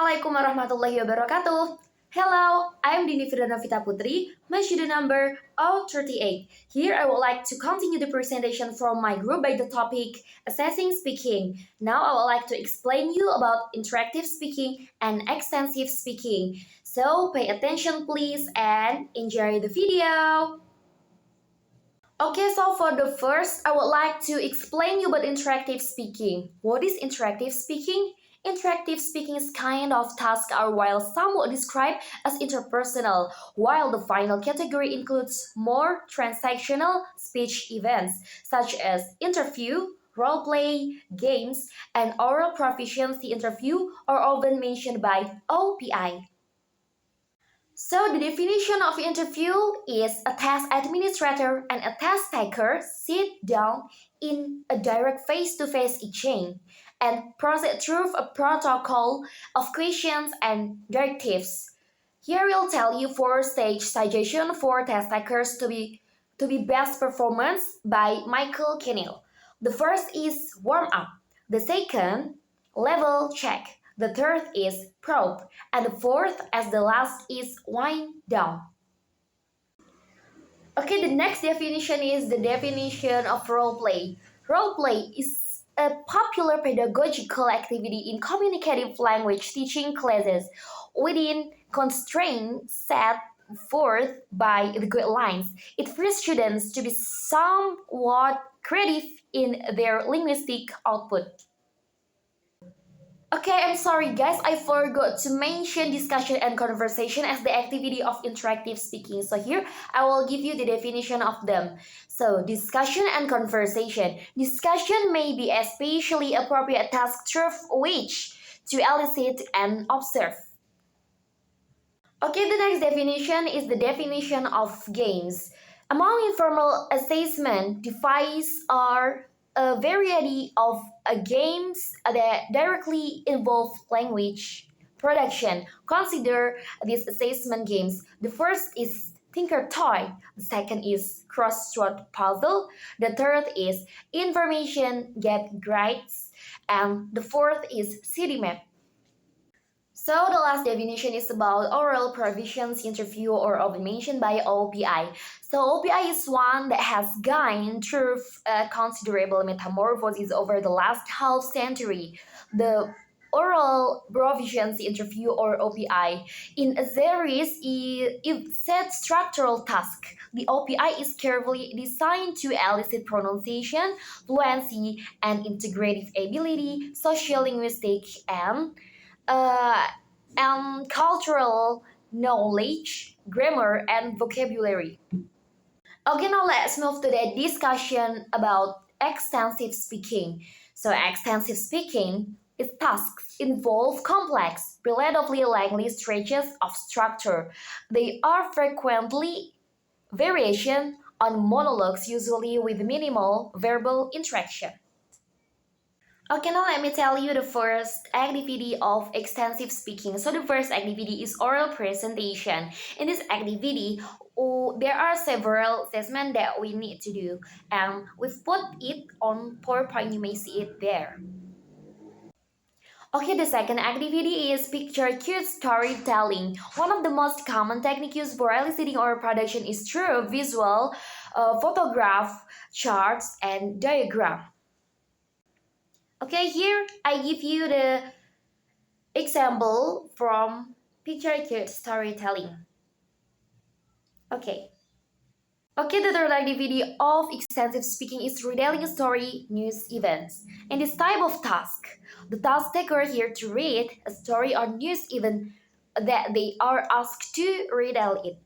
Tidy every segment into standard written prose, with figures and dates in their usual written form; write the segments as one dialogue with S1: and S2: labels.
S1: Assalamualaikum warahmatullahi wabarakatuh. Hello, I'm Dini Firda Novita Putri, my student number 038. Here I would like to continue the presentation from my group by the topic Assessing Speaking. Now I would like to explain you about interactive speaking and extensive speaking. So pay attention please and enjoy the video. Okay, so for the first, I would like to explain you about interactive speaking. What is interactive speaking? Interactive speaking is kind of task are while some would describe as interpersonal, while the final category includes more transactional speech events such as interview, role play, games, and oral proficiency interview are often mentioned by OPI. So the definition of interview is a test administrator and a test taker sit down in a direct face-to-face exchange and proceed through a protocol of questions and directives. Here we'll tell you 4-stage suggestion for test takers to be best performance by Michael Kennel. The first is warm up. The second, level check. The third is probe, and the fourth, as the last, is wind down. Okay, the next definition is the definition of role play. Role play is a popular pedagogical activity in communicative language teaching classes within constraints set forth by the guidelines. It frees students to be somewhat creative in their linguistic output. Okay, I'm sorry guys, I forgot to mention discussion and conversation as the activity of interactive speaking. So here, I will give you the definition of them. So, discussion and conversation. Discussion may be especially appropriate task through which to elicit and observe. Okay, the next definition is the definition of games. Among informal assessment, devices are a variety of games that directly involve language production. Consider these assessment games. The first is Tinker Toy, the second is Crossword Puzzle, the third is Information Gap Grids, and the fourth is City Map. So the last definition is about oral proficiency interview or often mentioned by OPI. So OPI is one that has gone through considerable metamorphosis over the last half century. The oral proficiency interview or OPI in a series it sets structural task. The OPI is carefully designed to elicit pronunciation, fluency, and integrative ability, social linguistic, and cultural knowledge, grammar, and vocabulary. Okay, now let's move to the discussion about extensive speaking. So, extensive speaking is tasks involve complex, relatively lengthy stretches of structure. They are frequently variation on monologues, usually with minimal verbal interaction. Okay, now let me tell you the first activity of extensive speaking. So the first activity is oral presentation. In this activity, there are several assessments that we need to do, and we've put it on PowerPoint. You may see it there. Okay, the second activity is picture cute storytelling. One of the most common techniques used for eliciting oral production is through visual, photograph, charts, and diagram. Okay, here I give you the example from picture cute storytelling. Okay, the third activity of extensive speaking is retelling a story, news events. In this type of task, the task taker here to read a story or news event that they are asked to retell it.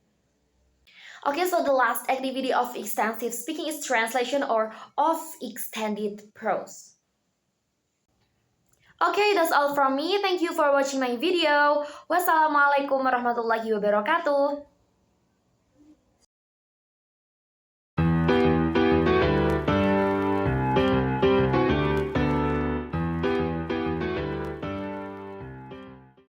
S1: Okay, so the last activity of extensive speaking is translation or of extended prose. Okay, that's all from me. Thank you for watching my video. Wassalamualaikum warahmatullahi wabarakatuh.